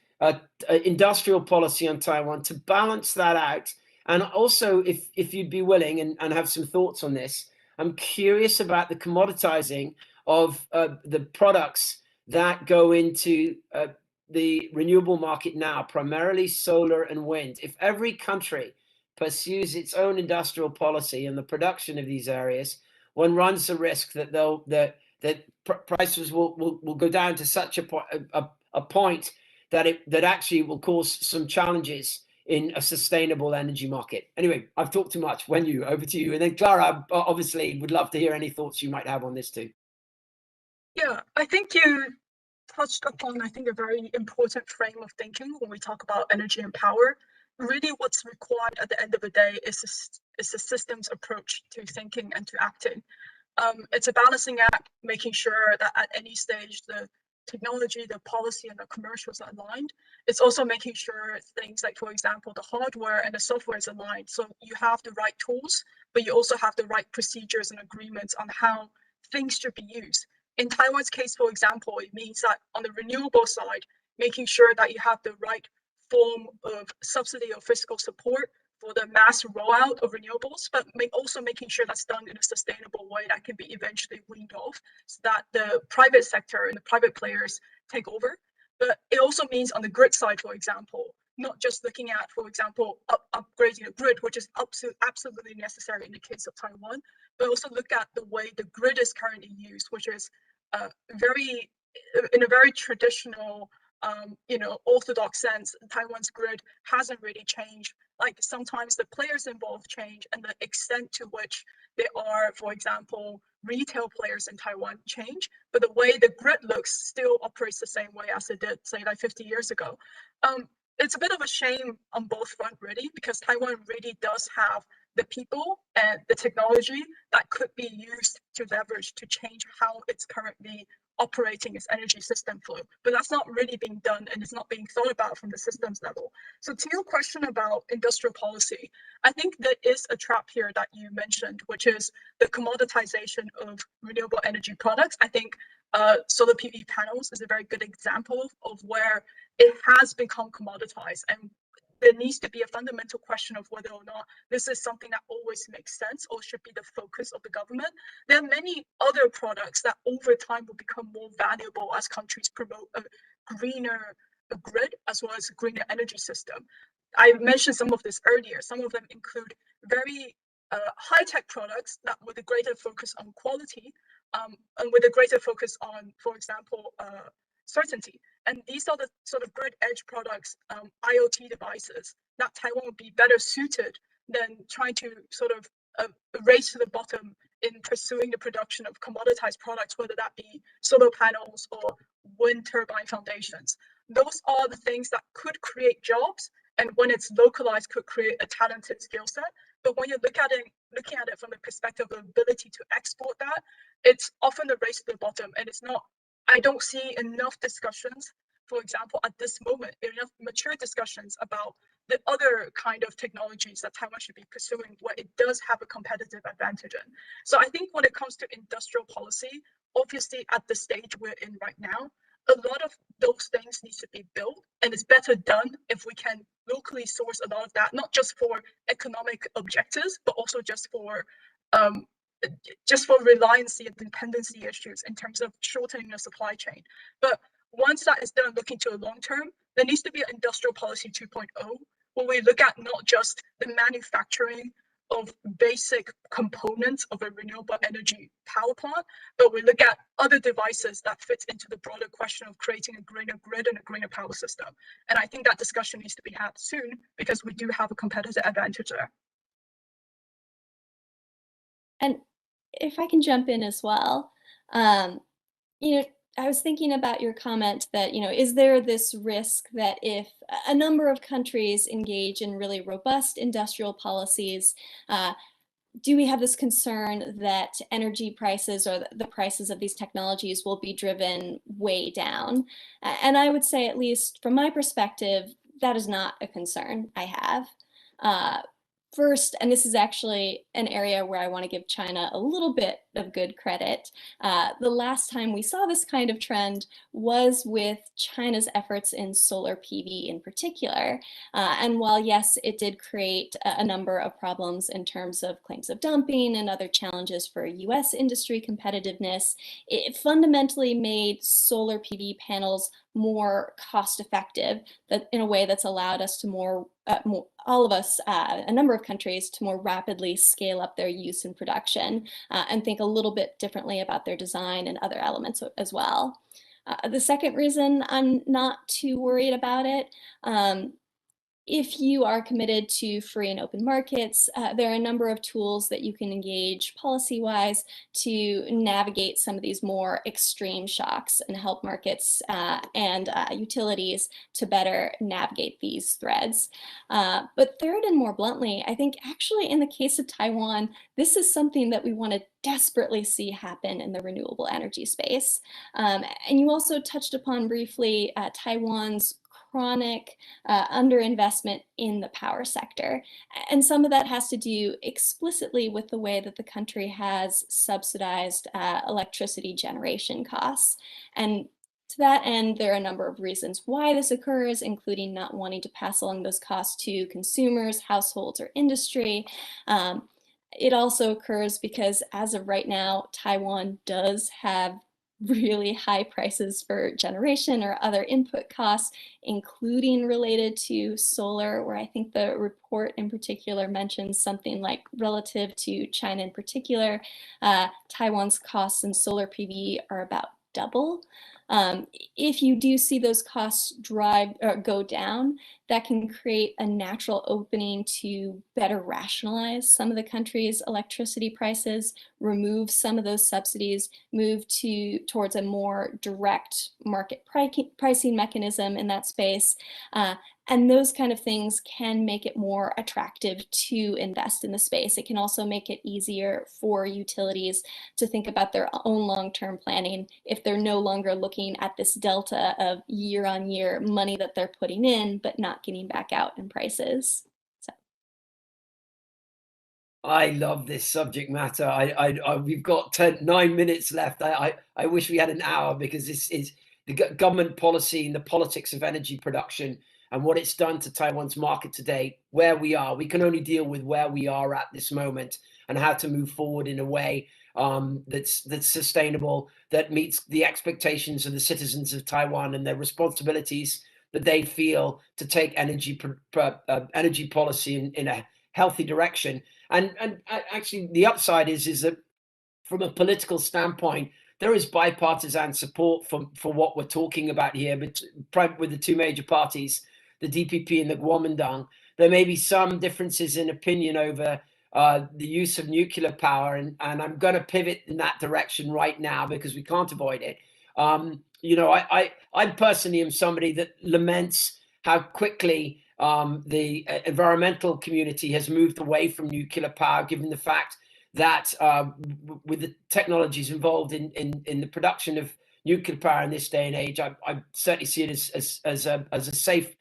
industrial policy on Taiwan to balance that out. And also, if you'd be willing and have some thoughts on this, I'm curious about the commoditizing of the products that go into the renewable market now, primarily solar and wind. If every country pursues its own industrial policy in the production of these areas, one runs the risk that prices will go down to such a point that actually will cause some challenges in a sustainable energy market. Anyway, I've talked too much. Over to you. And then Clara, obviously, would love to hear any thoughts you might have on this too. Yeah, I think you touched upon, I think, a very important frame of thinking when we talk about energy and power. Really, what's required at the end of the day is a systems approach to thinking and to acting. It's a balancing act, making sure that at any stage the technology, the policy, and the commercials are aligned. It's also making sure things like, for example, the hardware and the software is aligned. So you have the right tools, but you also have the right procedures and agreements on how things should be used. In Taiwan's case, for example, it means that on the renewable side, making sure that you have the right form of subsidy or fiscal support for the mass rollout of renewables, but also making sure that's done in a sustainable way that can be eventually weaned off, so that the private sector and the private players take over. But it also means on the grid side, for example, not just looking at, for example, upgrading the grid, which is absolutely necessary in the case of Taiwan, but also look at the way the grid is currently used, which is in a very traditional orthodox sense, Taiwan's grid hasn't really changed. Like sometimes the players involved change and the extent to which there are, for example, retail players in Taiwan change, but the way the grid looks still operates the same way as it did, say, like 50 years ago. It's a bit of a shame on both fronts, really, because Taiwan really does have the people and the technology that could be used to leverage to change how it's currently operating its energy system flow. But that's not really being done, and it's not being thought about from the systems level. So to your question about industrial policy, I think there is a trap here that you mentioned, which is the commoditization of renewable energy products. I think solar PV panels is a very good example of where it has become commoditized, and there needs to be a fundamental question of whether or not this is something that always makes sense or should be the focus of the government. There are many other products that over time will become more valuable as countries promote a greener grid as well as a greener energy system. I mentioned some of this earlier. Some of them include very high-tech products that with a greater focus on quality and with a greater focus on, for example, certainty. And these are the sort of grid edge products, IoT devices that Taiwan would be better suited than trying to sort of race to the bottom in pursuing the production of commoditized products, whether that be solar panels or wind turbine foundations. Those are the things that could create jobs, and when it's localized, could create a talented skill set. But when you're looking at it from the perspective of ability to export that, it's often a race to the bottom, and it's not. I don't see enough discussions, for example, at this moment, enough mature discussions about the other kind of technologies that Taiwan should be pursuing where it does have a competitive advantage in. So I think when it comes to industrial policy, obviously at the stage we're in right now, a lot of those things need to be built, and it's better done if we can locally source a lot of that, not just for economic objectives, but also just for reliancy and dependency issues in terms of shortening the supply chain. But once that is done, looking to a long term, there needs to be an industrial policy 2.0, where we look at not just the manufacturing of basic components of a renewable energy power plant, but we look at other devices that fit into the broader question of creating a greener grid and a greener power system. And I think that discussion needs to be had soon because we do have a competitive advantage there. And if I can jump in as well, I was thinking about your comment that, is there this risk that if a number of countries engage in really robust industrial policies, do we have this concern that energy prices or the prices of these technologies will be driven way down? And I would say, at least from my perspective, that is not a concern I have. First, and this is actually an area where I want to give China a little bit of good credit. The last time we saw this kind of trend was with China's efforts in solar PV in particular. And while, yes, it did create a number of problems in terms of claims of dumping and other challenges for US industry competitiveness, it fundamentally made solar PV panels more cost effective, that in a way that's allowed us to a number of countries, to more rapidly scale up their use and production and think a little bit differently about their design and other elements as well. The second reason I'm not too worried about it, if you are committed to free and open markets, there are a number of tools that you can engage policy-wise to navigate some of these more extreme shocks and help markets and utilities to better navigate these threads. But third, and more bluntly, I think actually in the case of Taiwan, this is something that we want to desperately see happen in the renewable energy space. And you also touched upon briefly Taiwan's chronic underinvestment in the power sector. And some of that has to do explicitly with the way that the country has subsidized electricity generation costs. And to that end, there are a number of reasons why this occurs, including not wanting to pass along those costs to consumers, households, or industry. It also occurs because as of right now, Taiwan does have really high prices for generation or other input costs, including related to solar, where I think the report in particular mentions something like relative to China in particular, Taiwan's costs in solar PV are about double. If you do see those costs go down, that can create a natural opening to better rationalize some of the country's electricity prices, remove some of those subsidies, move towards a more direct market pricing mechanism in that space. And those kind of things can make it more attractive to invest in the space. It can also make it easier for utilities to think about their own long-term planning if they're no longer looking at this delta of year-on-year money that they're putting in, but not getting back out in prices. So. I love this subject matter. We've got 9 minutes left. I wish we had an hour, because this is the government policy and the politics of energy production and what it's done to Taiwan's market today, where we are. We can only deal with where we are at this moment and how to move forward in a way that's sustainable, that meets the expectations of the citizens of Taiwan and their responsibilities that they feel to take energy policy in a healthy direction. And actually, the upside is that from a political standpoint, there is bipartisan support for what we're talking about here, but with the two major parties, the DPP and the Kuomintang. There may be some differences in opinion over the use of nuclear power, and I'm going to pivot in that direction right now because we can't avoid it. You know, I personally am somebody that laments how quickly the environmental community has moved away from nuclear power, given the fact that with the technologies involved in the production of nuclear power in this day and age, I certainly see it as a safe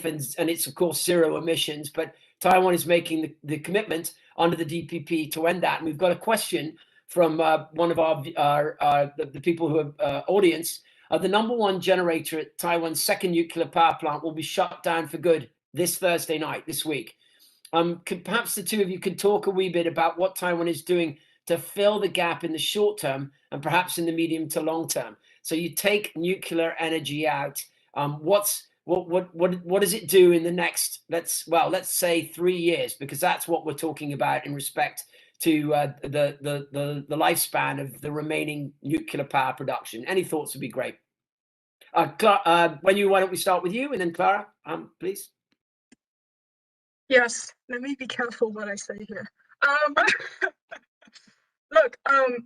and it's of course zero emissions. But Taiwan is making the commitment under the DPP to end that. And we've got a question from one of the people who are audience. The #1 generator at Taiwan's second nuclear power plant will be shut down for good this Thursday night, this week. Perhaps the two of you could talk a wee bit about what Taiwan is doing to fill the gap in the short term and perhaps in the medium to long term. So you take nuclear energy out. What does it do in the next, let's say 3 years, because that's what we're talking about in respect to the lifespan of the remaining nuclear power production. Any thoughts would be great. Clara, why don't we start with you, and then Clara, please. Yes, let me be careful what I say here. Look,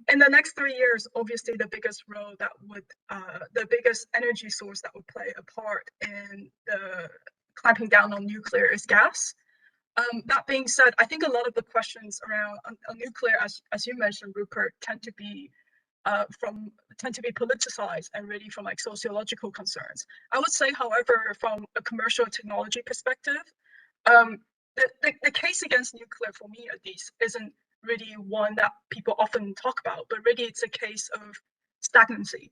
in the next 3 years, obviously the biggest role that would, the biggest energy source that would play a part in the clamping down on nuclear is gas. That being said, I think a lot of the questions around nuclear, as you mentioned, Rupert, tend to be politicized and really from like sociological concerns. I would say, however, from a commercial technology perspective, the case against nuclear, for me at least, isn't really one that people often talk about, but really it's a case of stagnancy.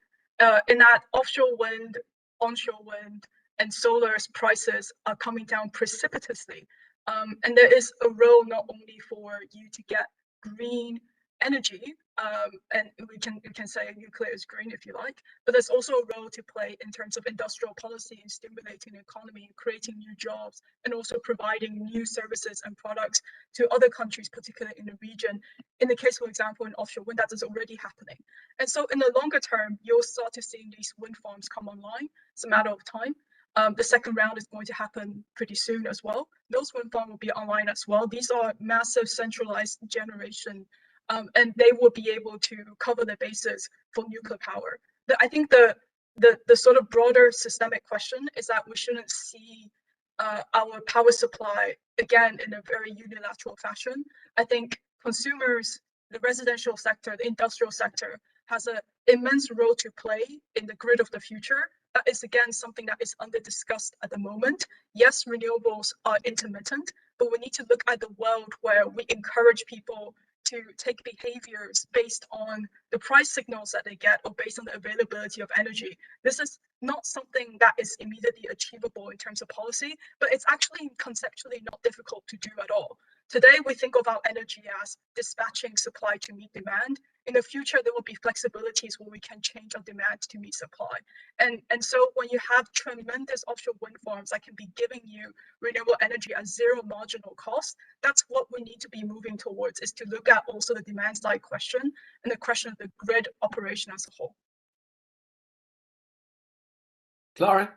In that offshore wind, onshore wind, and solar's prices are coming down precipitously. And there is a role not only for you to get green energy, and we can say nuclear is green if you like, but there's also a role to play in terms of industrial policy and stimulating the economy, creating new jobs, and also providing new services and products to other countries, particularly in the region. In the case, for example, in offshore wind, that is already happening. And so in the longer term, you'll start to see these wind farms come online. It's a matter of time. The second round is going to happen pretty soon as well. Those wind farms will be online as well. These are massive centralized generation, and they will be able to cover the bases for nuclear power. I think the sort of broader systemic question is that we shouldn't see our power supply again in a very unilateral fashion. I think consumers, the residential sector, the industrial sector has an immense role to play in the grid of the future. That is again something that is under discussed at the moment. Yes, renewables are intermittent, but we need to look at the world where we encourage people to take behaviors based on the price signals that they get or based on the availability of energy. This is not something that is immediately achievable in terms of policy, but it's actually conceptually not difficult to do at all. Today, we think of our energy as dispatching supply to meet demand. In the future, there will be flexibilities where we can change our demand to meet supply. And so when you have tremendous offshore wind farms that can be giving you renewable energy at zero marginal cost, that's what we need to be moving towards, is to look at also the demand side question and the question of the grid operation as a whole. Clara?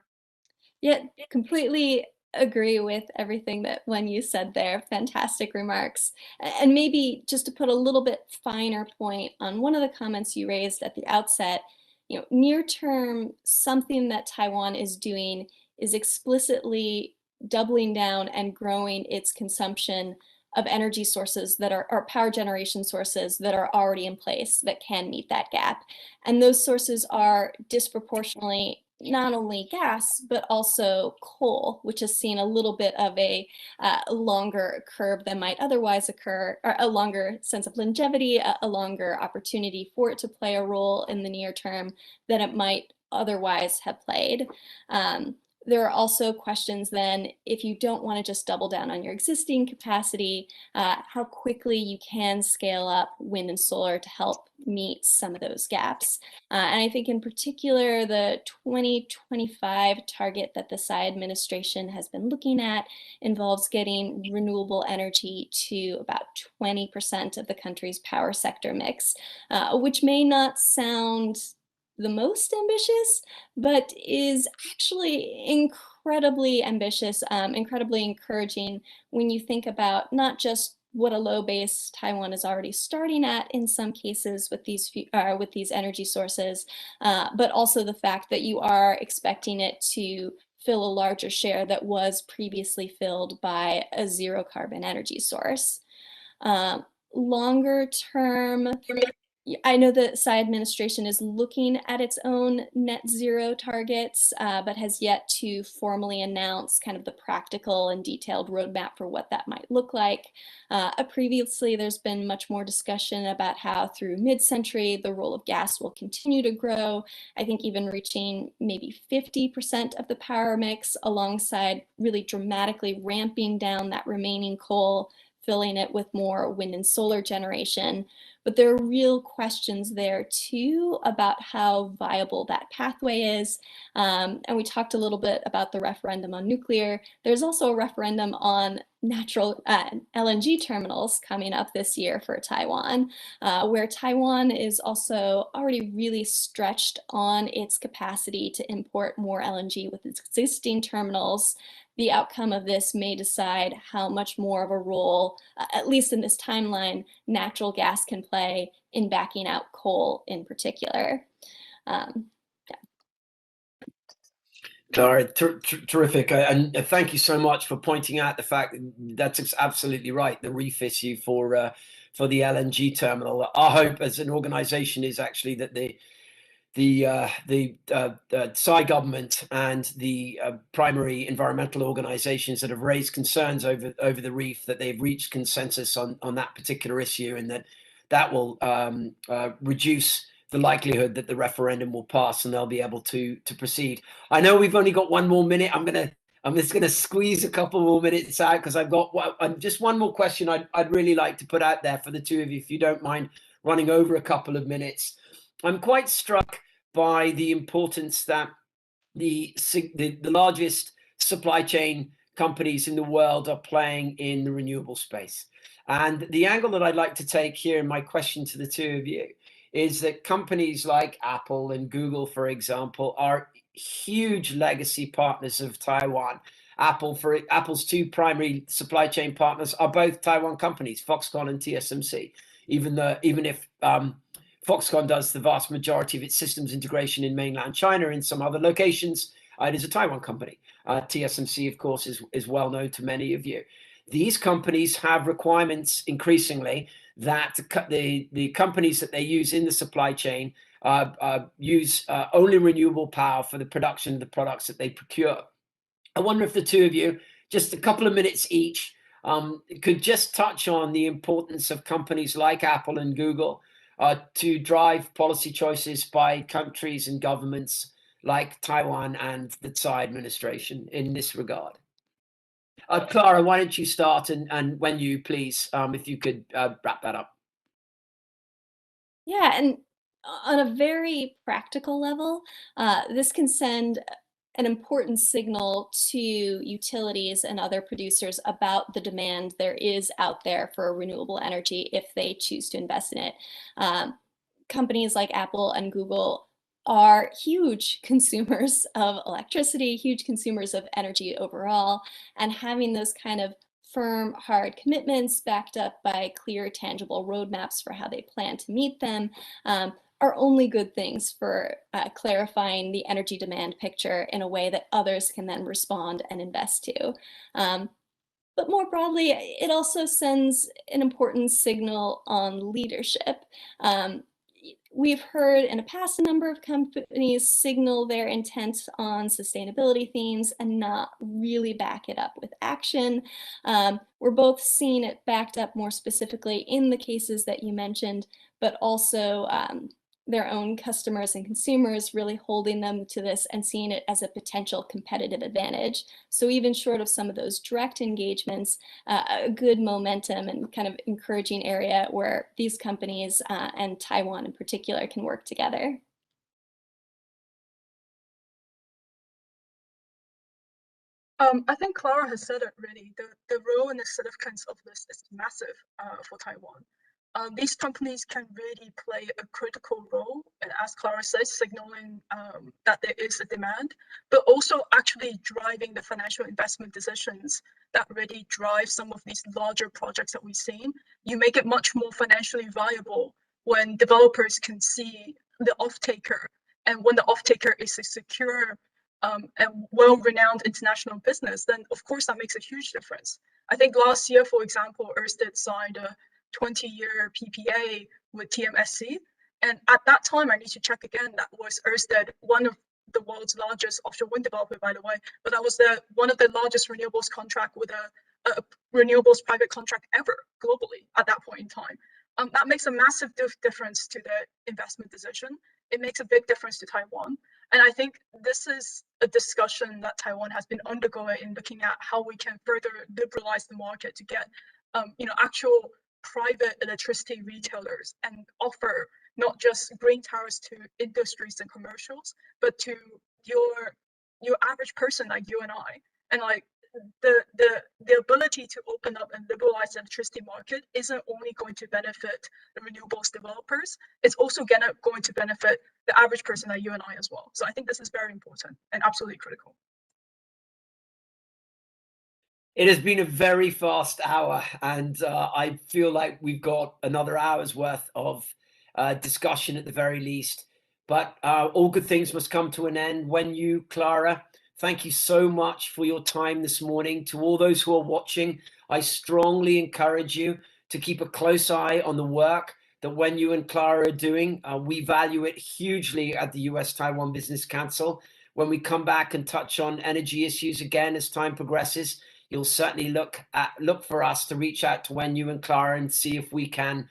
Yeah, completely agree with everything that Wen you said there. Fantastic remarks. And maybe just to put a little bit finer point on one of the comments you raised at the outset, near term, something that Taiwan is doing is explicitly doubling down and growing its consumption of energy sources that are, or power generation sources that are already in place that can meet that gap. And those sources are disproportionately not only gas, but also coal, which has seen a little bit of a longer curve than might otherwise occur, or a longer sense of longevity, a longer opportunity for it to play a role in the near term than it might otherwise have played. There are also questions then, if you don't want to just double down on your existing capacity, how quickly you can scale up wind and solar to help meet some of those gaps. And I think in particular, the 2025 target that the Tsai administration has been looking at involves getting renewable energy to about 20% of the country's power sector mix, which may not sound the most ambitious, but is actually incredibly ambitious, incredibly encouraging when you think about not just what a low base Taiwan is already starting at in some cases with these energy sources, but also the fact that you are expecting it to fill a larger share that was previously filled by a zero carbon energy source. Longer term, I know the Tsai administration is looking at its own net zero targets, but has yet to formally announce kind of the practical and detailed roadmap for what that might look like. Previously, there's been much more discussion about how through mid-century, the role of gas will continue to grow, I think even reaching maybe 50% of the power mix, alongside really dramatically ramping down that remaining coal, filling it with more wind and solar generation. But there are real questions there too about how viable that pathway is. And we talked a little bit about the referendum on nuclear. There's also a referendum on natural LNG terminals coming up this year for Taiwan, where Taiwan is also already really stretched on its capacity to import more LNG with its existing terminals. The outcome of this may decide how much more of a role, at least in this timeline, natural gas can play in backing out coal in particular. Clara, terrific. And thank you so much for pointing out the fact that that's absolutely right, the reef issue for the LNG terminal. Our hope as an organization is actually that the Tsai government and the primary environmental organizations that have raised concerns over the reef, that they've reached consensus on that particular issue, and that will reduce the likelihood that the referendum will pass and they'll be able to proceed. I know we've only got one more minute. I'm just gonna squeeze a couple more minutes out because I've got just one more question I'd really like to put out there for the two of you, if you don't mind running over a couple of minutes. I'm quite struck by the importance that the largest supply chain companies in the world are playing in the renewable space. And the angle that I'd like to take here in my question to the two of you is that companies like Apple and Google, for example, are huge legacy partners of Taiwan. Apple's two primary supply chain partners are both Taiwan companies, Foxconn and TSMC, even if Foxconn does the vast majority of its systems integration in mainland China. In some other locations, it is a Taiwan company. TSMC, of course, is well known to many of you. These companies have requirements increasingly that the companies that they use in the supply chain use only renewable power for the production of the products that they procure. I wonder if the two of you, just a couple of minutes each, could just touch on the importance of companies like Apple and Google to drive policy choices by countries and governments like Taiwan and the Tsai administration in this regard. Clara, why don't you start, and when you please, if you could wrap that up. Yeah, and on a very practical level, this can send an important signal to utilities and other producers about the demand there is out there for renewable energy if they choose to invest in it. Companies like Apple and Google are huge consumers of electricity, huge consumers of energy overall, and having those kind of firm, hard commitments backed up by clear, tangible roadmaps for how they plan to meet them are only good things for clarifying the energy demand picture in a way that others can then respond and invest to. But more broadly, it also sends an important signal on leadership. We've heard in the past a number of companies signal their intent on sustainability themes and not really back it up with action. We're both seeing it backed up more specifically in the cases that you mentioned, but also their own customers and consumers really holding them to this and seeing it as a potential competitive advantage. So even short of some of those direct engagements, a good momentum and kind of encouraging area where these companies and Taiwan in particular can work together. I think Clara has said it really. The role and the significance of this is massive for Taiwan. These companies can really play a critical role, and as Clara says, signaling that there is a demand, but also actually driving the financial investment decisions that really drive some of these larger projects that we've seen. You make it much more financially viable when developers can see the off-taker, and when the off-taker is a secure and well-renowned international business, then of course that makes a huge difference. I think last year, for example, Ørsted signed a 20-year PPA with TMSC. And at that time, I need to check again, that was Ørsted, one of the world's largest offshore wind developer, by the way, but that was one of the largest renewables contract with a renewables private contract ever globally at that point in time. That makes a massive difference to the investment decision. It makes a big difference to Taiwan. And I think this is a discussion that Taiwan has been undergoing in looking at how we can further liberalize the market to get actual private electricity retailers and offer not just green tariffs to industries and commercials, but to your average person like you and I. And like the ability to open up and liberalize the electricity market isn't only going to benefit the renewables developers, it's also going to benefit the average person like you and I as well. So I think this is very important and absolutely critical. It has been a very fast hour, and I feel like we've got another hour's worth of discussion at the very least. But all good things must come to an end. Wenyu, Clara, thank you so much for your time this morning. To all those who are watching, I strongly encourage you to keep a close eye on the work that Wenyu and Clara are doing. We value it hugely at the US-Taiwan Business Council. When we come back and touch on energy issues again as time progresses, you'll certainly look for us to reach out to Wenyu and Clara and see if we can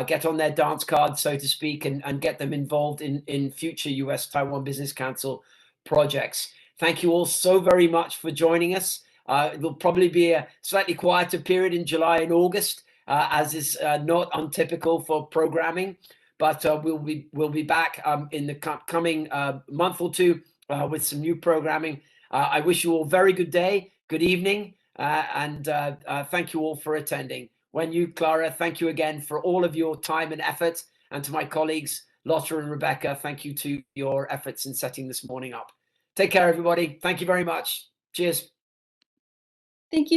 get on their dance card, so to speak, and get them involved in future US-Taiwan Business Council projects. Thank you all so very much for joining us. It will probably be a slightly quieter period in July and August, as is not untypical for programming, but we'll be back in the coming month or two with some new programming. I wish you all a very good day, good evening, and thank you all for attending. Wenyu, Clara, thank you again for all of your time and effort. And to my colleagues, Lotta and Rebecca, thank you to your efforts in setting this morning up. Take care, everybody. Thank you very much. Cheers. Thank you.